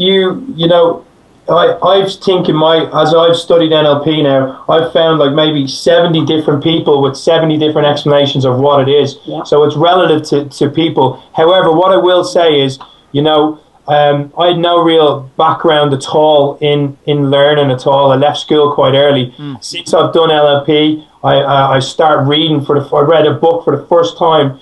I've think as I've studied NLP now, I've found like maybe 70 different people with 70 different explanations of what it is. Yeah. So it's relative to people. However, what I will say is, I had no real background at all in learning at all. I left school quite early. Since I've done NLP, I started reading I read a book for the first time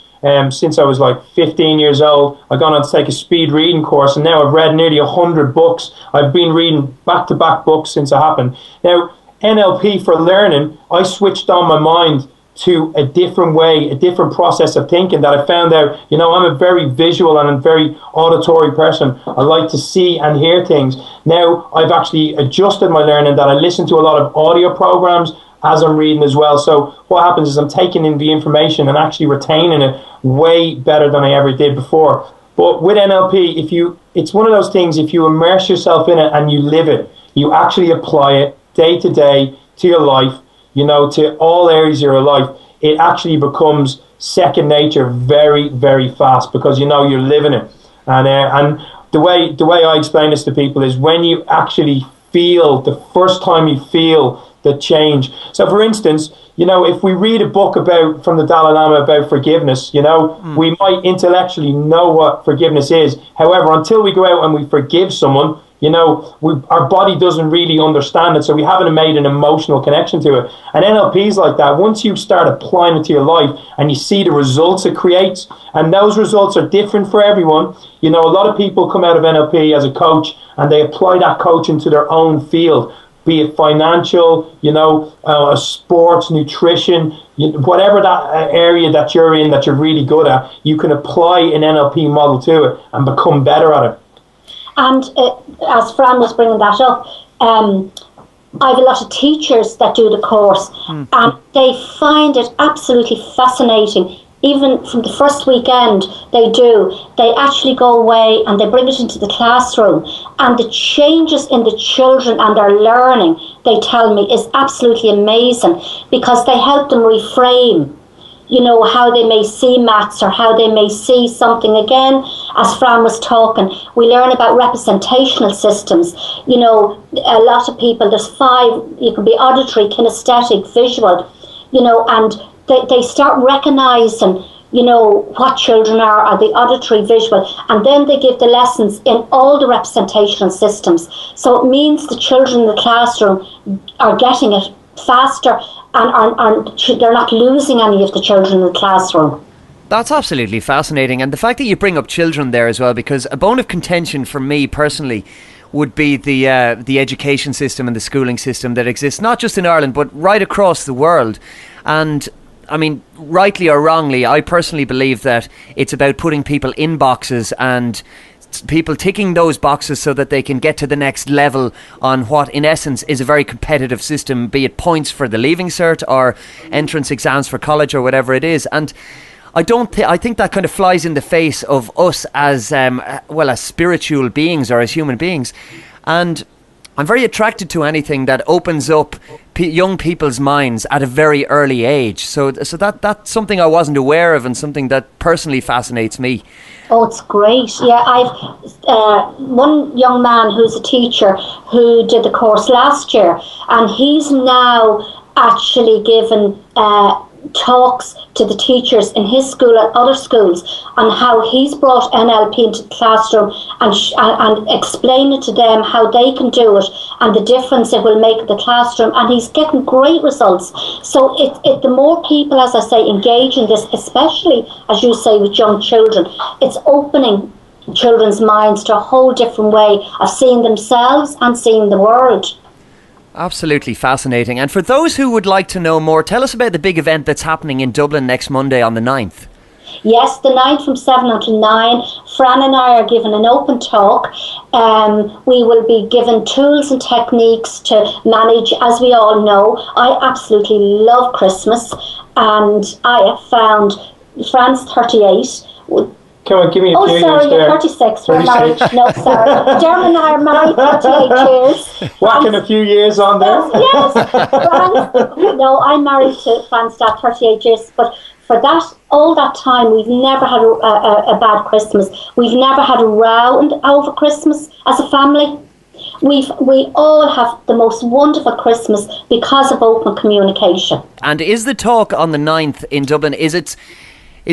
since I was like 15 years old. I've gone on to take a speed reading course, and now I've read nearly 100 books. I've been reading back-to-back books since it happened. Now, NLP for learning, I switched on my mind to a different way, a different process of thinking that I found out, I'm a very visual and a very auditory person. I like to see and hear things. Now, I've actually adjusted my learning that I listen to a lot of audio programs as I'm reading as well. So what happens is I'm taking in the information and actually retaining it way better than I ever did before. But with NLP, it's one of those things, if you immerse yourself in it and you live it, you actually apply it day to day to your life, to all areas of your life, it actually becomes second nature very, very fast because you're living it. And the way I explain this to people is when you actually feel, the first time you feel the change. So for instance, if we read a book from the Dalai Lama about forgiveness, we might intellectually know what forgiveness is. However, until we go out and we forgive someone, our body doesn't really understand it, so we haven't made an emotional connection to it. And NLP is like that. Once you start applying it to your life and you see the results it creates, and those results are different for everyone. A lot of people come out of NLP as a coach and they apply that coaching to their own field, be it financial, sports, nutrition, whatever that area that you're in that you're really good at, you can apply an NLP model to it and become better at it. And as Fran was bringing that up, I have a lot of teachers that do the course, and they find it absolutely fascinating. Even from the first weekend they actually go away and they bring it into the classroom, and the changes in the children and their learning, they tell me, is absolutely amazing, because they help them reframe how they may see maths or how they may see something. Again, as Fran was talking, we learn about representational systems. A lot of people, there's 5, you can be auditory, kinesthetic, visual, and they start recognizing, what children are the auditory, visual, and then they give the lessons in all the representational systems. So it means the children in the classroom are getting it faster, and they're not losing any of the children in the classroom. That's absolutely fascinating. And the fact that you bring up children there as well, because a bone of contention for me personally would be the education system and the schooling system that exists, not just in Ireland, but right across the world. And I mean, rightly or wrongly, I personally believe that it's about putting people in boxes and people ticking those boxes so that they can get to the next level on what in essence is a very competitive system, be it points for the leaving cert or entrance exams for college or whatever it is. And I think that kind of flies in the face of us as as spiritual beings or as human beings. And I'm very attracted to anything that opens up young people's minds at a very early age. So that's something I wasn't aware of and something that personally fascinates me. Oh, it's great. Yeah, I've one young man who's a teacher who did the course last year, and he's now actually given talks to the teachers in his school and other schools on how he's brought NLP into the classroom and explain it to them how they can do it and the difference it will make in the classroom, and he's getting great results. So the more people, as I say, engage in this, especially as you say with young children, it's opening children's minds to a whole different way of seeing themselves and seeing the world. Absolutely fascinating. And for those who would like to know more, tell us about the big event that's happening in Dublin next Monday on the 9th. Yes, the 9th from 7 until 9. Fran and I are giving an open talk. We will be given tools and techniques to manage. As we all know, I absolutely love Christmas, and I have found Fran's 38. Come on, give me a few years there. Oh, sorry, you're 36. We're married. No, sorry. Dermot and I are married 38 years. Whacking a few years on there. Yes. No, I'm married to Fran 38 years, but for all that time, we've never had a bad Christmas. We've never had a row over Christmas as a family. We all have the most wonderful Christmas because of open communication. And is the talk on the 9th in Dublin, it's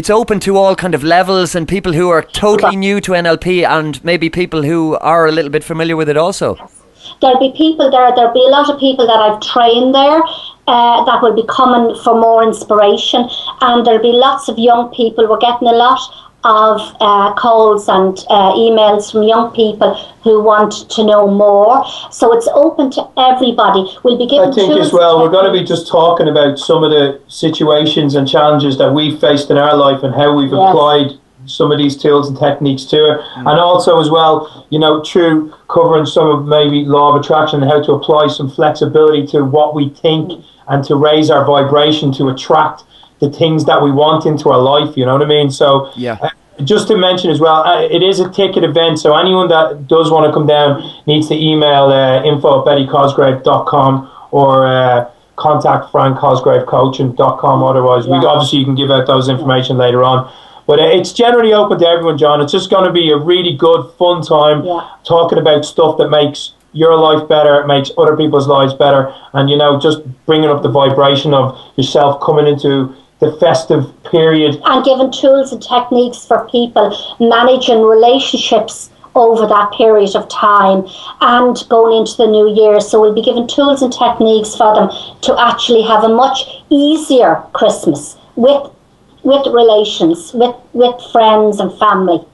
open to all kind of levels and people who are totally new to NLP and maybe people who are a little bit familiar with it also? There'll be people there. There'll be a lot of people that I've trained there that will be coming for more inspiration. And there'll be lots of young people. We're getting a lot of calls and emails from young people who want to know more. So it's open to everybody. We'll be giving. I think as well, we're going to be just talking about some of the situations and challenges that we've faced in our life and how we've applied some of these tools and techniques to it. And also as well, through covering some of maybe law of attraction and how to apply some flexibility to what we think and to raise our vibration to attract the things that we want into our life, you know what I mean? So just to mention as well, it is a ticket event, so anyone that does want to come down needs to email info@bettycosgrave.com or contact francosgravecoaching.com. Otherwise, obviously you can give out those information later on. But it's generally open to everyone, John. It's just going to be a really good, fun time talking about stuff that makes your life better, it makes other people's lives better, and just bringing up the vibration of yourself coming into the festive period. And giving tools and techniques for people managing relationships over that period of time and going into the new year. So we'll be giving tools and techniques for them to actually have a much easier Christmas with relations, with friends and family.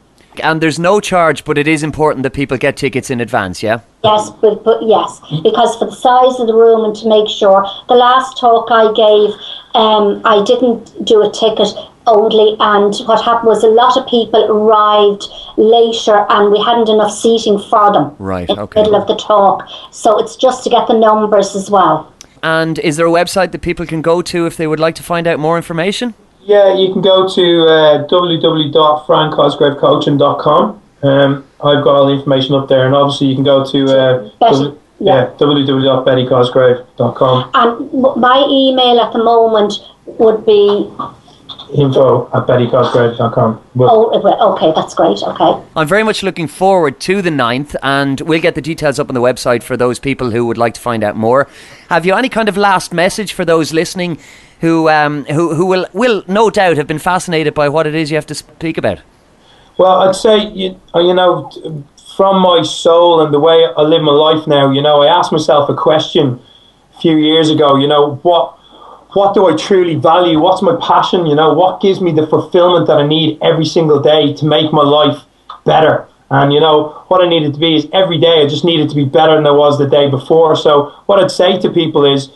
And there's no charge, but it is important that people get tickets in advance, yeah? Yes, but yes, because for the size of the room and to make sure, the last talk I gave, I didn't do a ticket only, and what happened was a lot of people arrived later and we hadn't enough seating for them in the middle of the talk. So it's just to get the numbers as well. And is there a website that people can go to if they would like to find out more information? Yeah, you can go to www.francosgravecoaching.com. I've got all the information up there, and obviously you can go to www.bettycosgrave.com. And my email at the moment would be info@bettycosgrave.com. Okay, that's great. Okay. I'm very much looking forward to the 9th, and we'll get the details up on the website for those people who would like to find out more. Have you any kind of last message for those listening who will no doubt have been fascinated by what it is you have to speak about? Well, I'd say, from my soul and the way I live my life now, I asked myself a question a few years ago, what do I truly value? What's my passion? What gives me the fulfillment that I need every single day to make my life better? And, what I needed to be is every day I just needed to be better than I was the day before. So what I'd say to people is,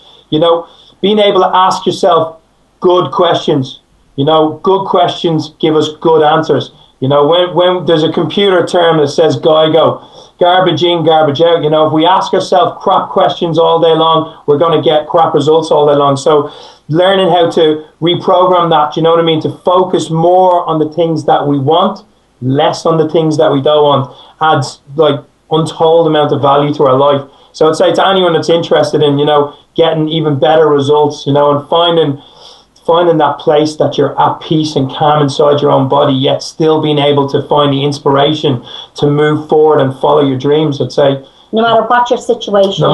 being able to ask yourself good questions. Good questions give us good answers. When there's a computer term that says GIGO, garbage in, garbage out, if we ask ourselves crap questions all day long, we're going to get crap results all day long. So learning how to reprogram that, to focus more on the things that we want, less on the things that we don't want, adds untold amount of value to our life. So I'd say to anyone that's interested in, getting even better results, and finding that place that you're at peace and calm inside your own body, yet still being able to find the inspiration to move forward and follow your dreams, I'd say. No matter what your situation is.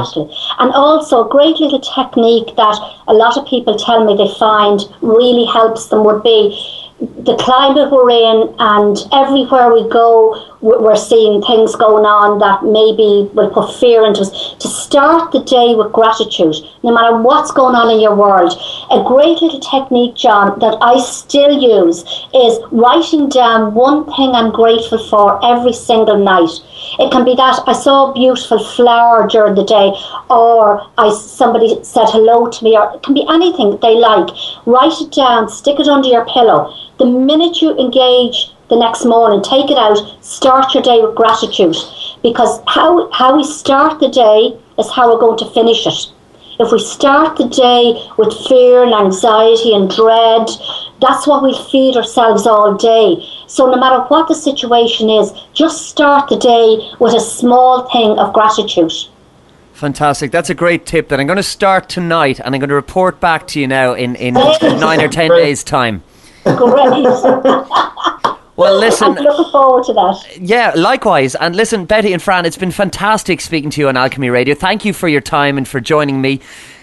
Exactly. And also a great little technique that a lot of people tell me they find really helps them would be the climate we're in, and everywhere we go we're seeing things going on that maybe will put fear into us. To start the day with gratitude, no matter what's going on in your world. A great little technique, John, that I still use is writing down one thing I'm grateful for every single night. It can be that I saw a beautiful flower during the day, or somebody said hello to me, or it can be anything they like. Write it down, stick it under your pillow. The minute you engage the next morning, take it out, start your day with gratitude. Because how we start the day is how we're going to finish it. If we start the day with fear and anxiety and dread, that's what we feed ourselves all day. So no matter what the situation is, just start the day with a small thing of gratitude. Fantastic. That's a great tip that I'm going to start tonight, and I'm going to report back to you now in 9 or 10 days' time. Great. Well, listen, I'm looking forward to that. Yeah, likewise. And listen, Betty and Fran, it's been fantastic speaking to you on Alchemy Radio. Thank you for your time and for joining me.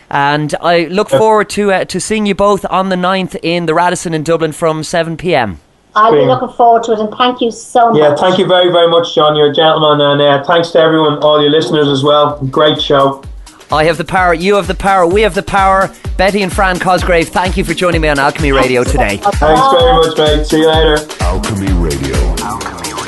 And I look forward to seeing you both on the 9th in the Radisson in Dublin from 7 p.m. I'll be looking forward to it, and thank you so much. Yeah, thank you very, very much, John. You're a gentleman, and thanks to everyone, all your listeners as well. Great show. I have the power, you have the power, we have the power. Betty and Fran Cosgrave, thank you for joining me on Alchemy Radio today. Thanks very much, mate. See you later. Alchemy Radio. Alchemy Radio.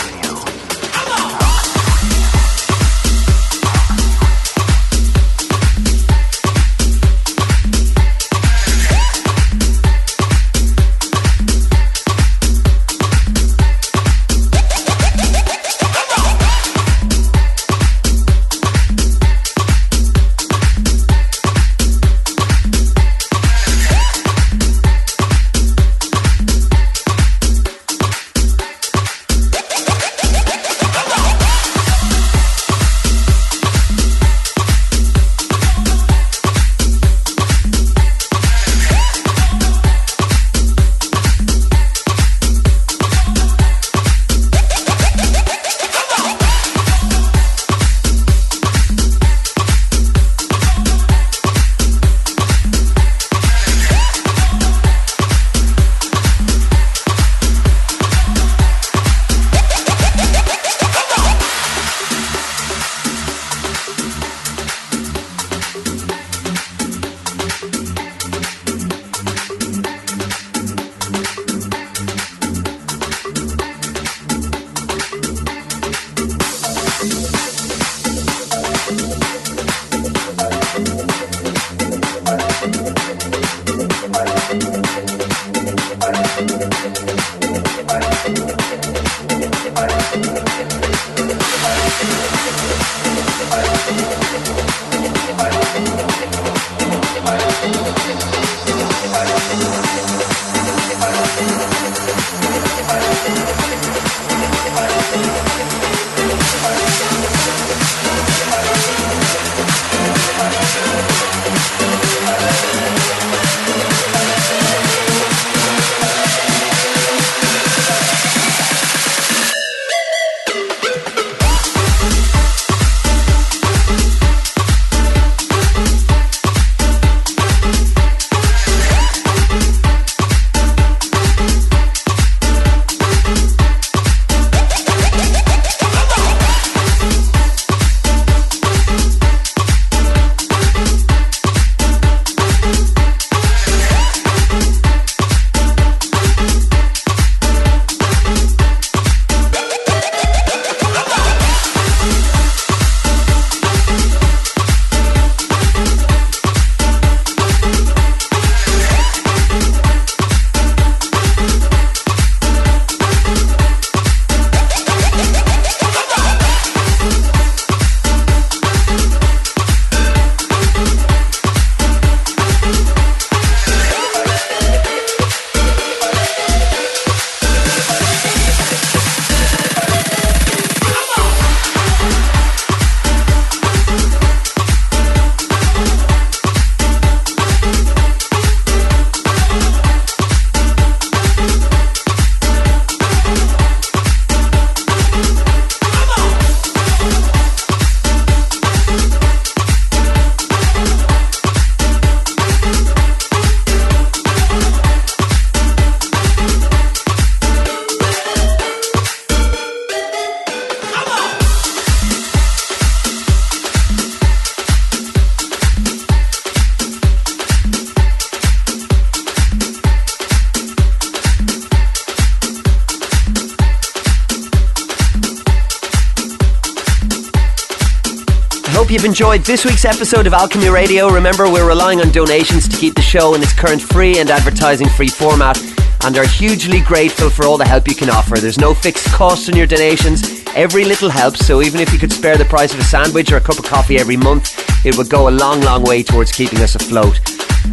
Hope you've enjoyed this week's episode of Alchemy Radio. Remember, we're relying on donations to keep the show in its current free and advertising-free format, and are hugely grateful for all the help you can offer. There's no fixed cost on your donations. Every little helps, so even if you could spare the price of a sandwich or a cup of coffee every month, it would go a long, long way towards keeping us afloat.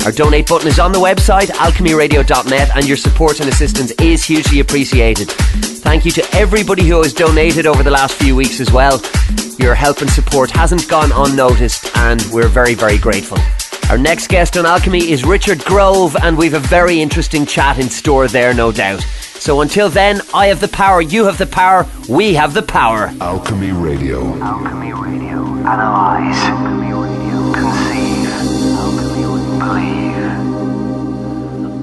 Our donate button is on the website, alchemyradio.net, and your support and assistance is hugely appreciated. Thank you to everybody who has donated over the last few weeks as well. Your help and support hasn't gone unnoticed, and we're very, very grateful. Our next guest on Alchemy is Richard Grove, and we've a very interesting chat in store there, no doubt. So until then, I have the power, you have the power, we have the power. Alchemy Radio. Alchemy Radio. Analyze. Alchemy Radio. Conceive. Alchemy. Believe.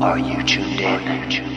Are you tuned in?